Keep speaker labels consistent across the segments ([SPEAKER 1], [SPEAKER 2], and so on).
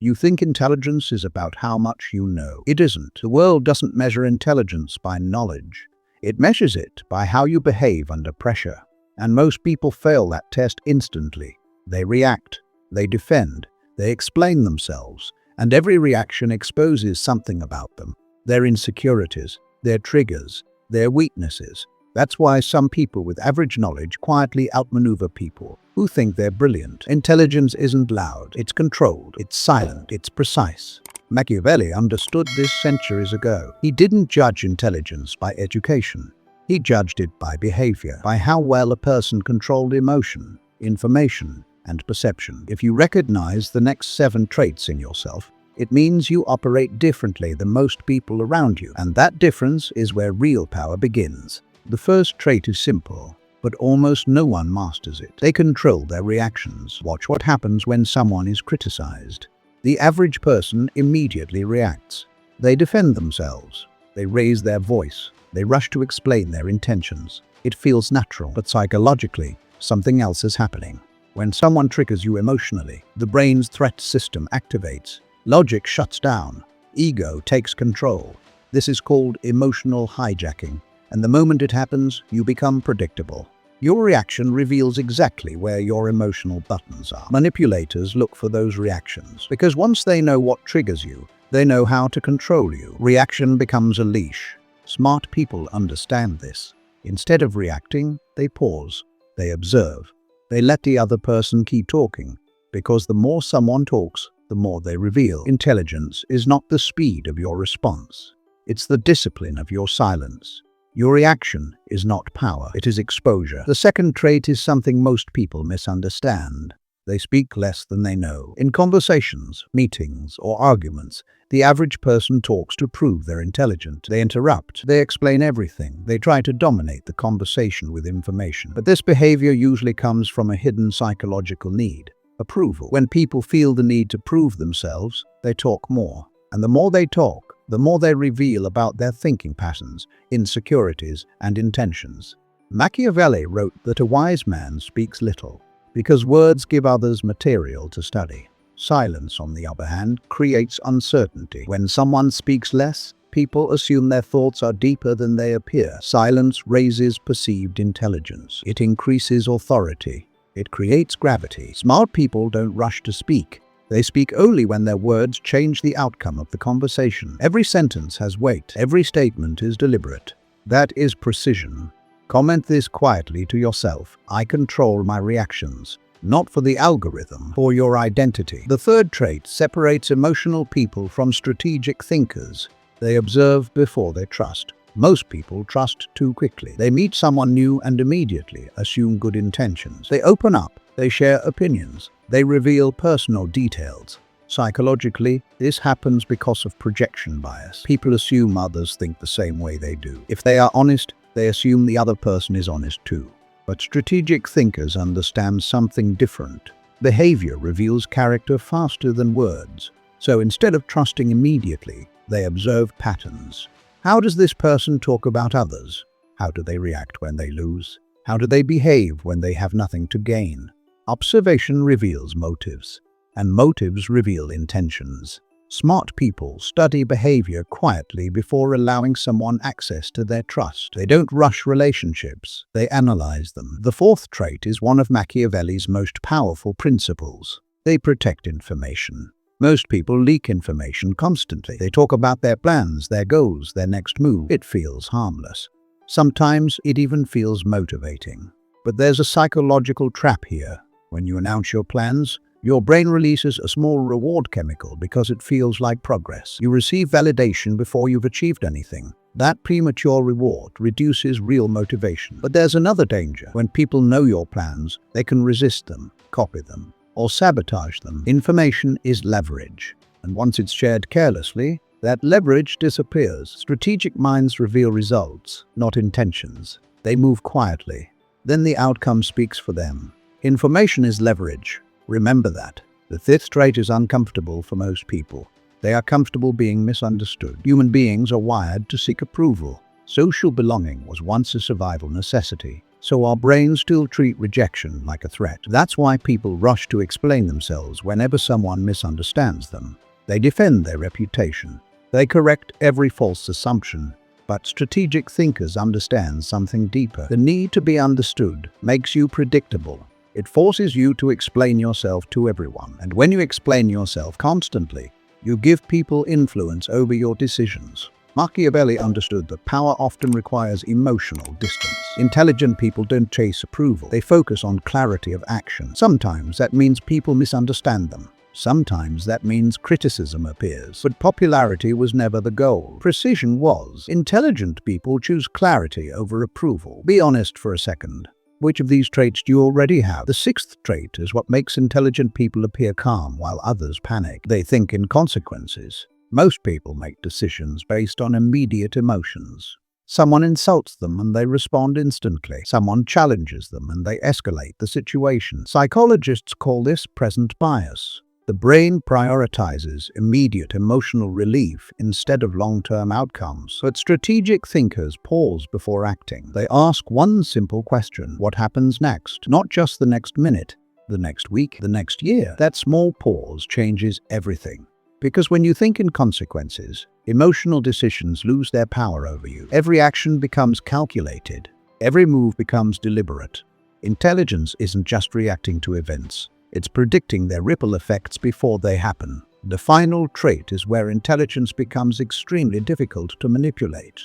[SPEAKER 1] You think intelligence is about how much you know. It isn't. The world doesn't measure intelligence by knowledge. It measures it by how you behave under pressure. And most people fail that test instantly. They react, they defend, they explain themselves, and every reaction exposes something about them. Their insecurities, their triggers, their weaknesses. That's why some people with average knowledge quietly outmaneuver people who think they're brilliant. Intelligence isn't loud, it's controlled, it's silent, it's precise. Machiavelli understood this centuries ago. He didn't judge intelligence by education. He judged it by behavior, by how well a person controlled emotion, information, and perception. If you recognize the next 7 traits in yourself, it means you operate differently than most people around you, and that difference is where real power begins. The first trait is simple, but almost no one masters it. They control their reactions. Watch what happens when someone is criticized. The average person immediately reacts. They defend themselves. They raise their voice. They rush to explain their intentions. It feels natural, but psychologically, something else is happening. When someone triggers you emotionally, the brain's threat system activates. Logic shuts down. Ego takes control. This is called emotional hijacking. And the moment it happens, you become predictable. Your reaction reveals exactly where your emotional buttons are. Manipulators look for those reactions, because once they know what triggers you, they know how to control you. Reaction becomes a leash. Smart people understand this. Instead of reacting, they pause. They observe. They let the other person keep talking, because the more someone talks, the more they reveal. Intelligence is not the speed of your response. It's the discipline of your silence. Your reaction is not power, it is exposure. The second trait is something most people misunderstand. They speak less than they know. In conversations, meetings, or arguments, the average person talks to prove they're intelligent. They interrupt. They explain everything. They try to dominate the conversation with information. But this behavior usually comes from a hidden psychological need: approval. When people feel the need to prove themselves, they talk more. And the more they talk, the more they reveal about their thinking patterns, insecurities, and intentions. Machiavelli wrote that a wise man speaks little, because words give others material to study. Silence, on the other hand, creates uncertainty. When someone speaks less, people assume their thoughts are deeper than they appear. Silence raises perceived intelligence. It increases authority. It creates gravity. Smart people don't rush to speak. They speak only when their words change the outcome of the conversation. Every sentence has weight. Every statement is deliberate. That is precision. Comment this quietly to yourself: I control my reactions, not for the algorithm, for your identity. The third trait separates emotional people from strategic thinkers. They observe before they trust. Most people trust too quickly. They meet someone new and immediately assume good intentions. They open up. They share opinions. They reveal personal details. Psychologically, this happens because of projection bias. People assume others think the same way they do. If they are honest, they assume the other person is honest too. But strategic thinkers understand something different. Behavior reveals character faster than words. So instead of trusting immediately, they observe patterns. How does this person talk about others? How do they react when they lose? How do they behave when they have nothing to gain? Observation reveals motives, and motives reveal intentions. Smart people study behavior quietly before allowing someone access to their trust. They don't rush relationships, they analyze them. The fourth trait is one of Machiavelli's most powerful principles. They protect information. Most people leak information constantly. They talk about their plans, their goals, their next move. It feels harmless. Sometimes it even feels motivating. But there's a psychological trap here. When you announce your plans, your brain releases a small reward chemical because it feels like progress. You receive validation before you've achieved anything. That premature reward reduces real motivation. But there's another danger. When people know your plans, they can resist them, copy them, or sabotage them. Information is leverage, and once it's shared carelessly, that leverage disappears. Strategic minds reveal results, not intentions. They move quietly. Then the outcome speaks for them. Information is leverage. Remember that. The fifth trait is uncomfortable for most people. They are comfortable being misunderstood. Human beings are wired to seek approval. Social belonging was once a survival necessity. So our brains still treat rejection like a threat. That's why people rush to explain themselves whenever someone misunderstands them. They defend their reputation. They correct every false assumption. But strategic thinkers understand something deeper. The need to be understood makes you predictable. It forces you to explain yourself to everyone. And when you explain yourself constantly, you give people influence over your decisions. Machiavelli understood that power often requires emotional distance. Intelligent people don't chase approval. They focus on clarity of action. Sometimes that means people misunderstand them. Sometimes that means criticism appears. But popularity was never the goal. Precision was. Intelligent people choose clarity over approval. Be honest for a second. Which of these traits do you already have? The sixth trait is what makes intelligent people appear calm while others panic. They think in consequences. Most people make decisions based on immediate emotions. Someone insults them and they respond instantly. Someone challenges them and they escalate the situation. Psychologists call this present bias. The brain prioritizes immediate emotional relief instead of long-term outcomes. But strategic thinkers pause before acting. They ask one simple question: what happens next? Not just the next minute, the next week, the next year. That small pause changes everything. Because when you think in consequences, emotional decisions lose their power over you. Every action becomes calculated. Every move becomes deliberate. Intelligence isn't just reacting to events. It's predicting their ripple effects before they happen. The final trait is where intelligence becomes extremely difficult to manipulate.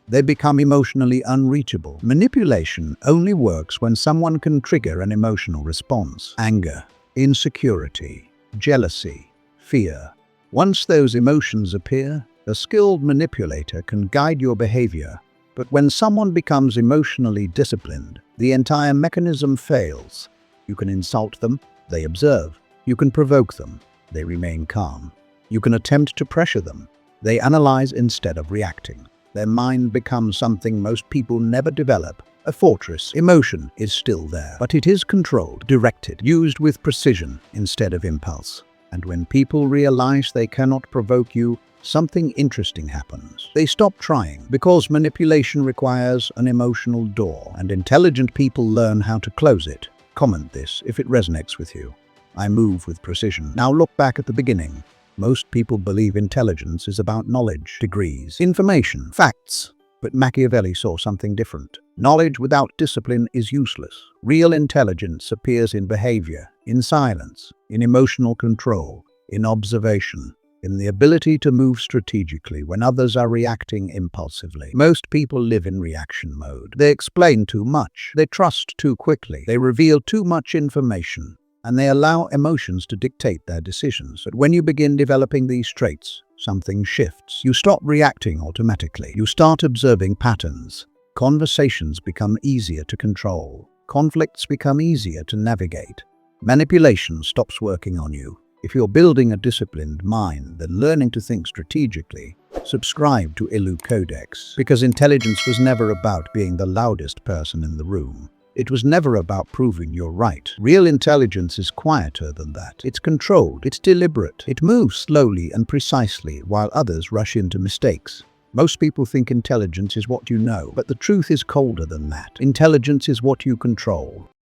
[SPEAKER 1] They become emotionally unreachable. Manipulation only works when someone can trigger an emotional response. Anger, insecurity, jealousy, fear. Once those emotions appear, a skilled manipulator can guide your behavior. But when someone becomes emotionally disciplined, the entire mechanism fails. You can insult them, they observe. You can provoke them, they remain calm. You can attempt to pressure them, they analyze instead of reacting. Their mind becomes something most people never develop, a fortress. Emotion is still there, but it is controlled, directed, used with precision instead of impulse. And when people realize they cannot provoke you, something interesting happens. They stop trying, because manipulation requires an emotional door, and intelligent people learn how to close it. Comment this if it resonates with you. I move with precision. Now look back at the beginning. Most people believe intelligence is about knowledge, degrees, information, facts. But Machiavelli saw something different. Knowledge without discipline is useless. Real intelligence appears in behavior, in silence, in emotional control, in observation, in the ability to move strategically when others are reacting impulsively. Most people live in reaction mode. They explain too much. They trust too quickly. They reveal too much information. And they allow emotions to dictate their decisions. But when you begin developing these traits, something shifts. You stop reacting automatically. You start observing patterns. Conversations become easier to control. Conflicts become easier to navigate. Manipulation stops working on you. If you're building a disciplined mind, then learning to think strategically, subscribe to Ilu Codex. Because intelligence was never about being the loudest person in the room. It was never about proving you're right. Real intelligence is quieter than that. It's controlled, it's deliberate. It moves slowly and precisely while others rush into mistakes. Most people think intelligence is what you know, but the truth is colder than that. Intelligence is what you control.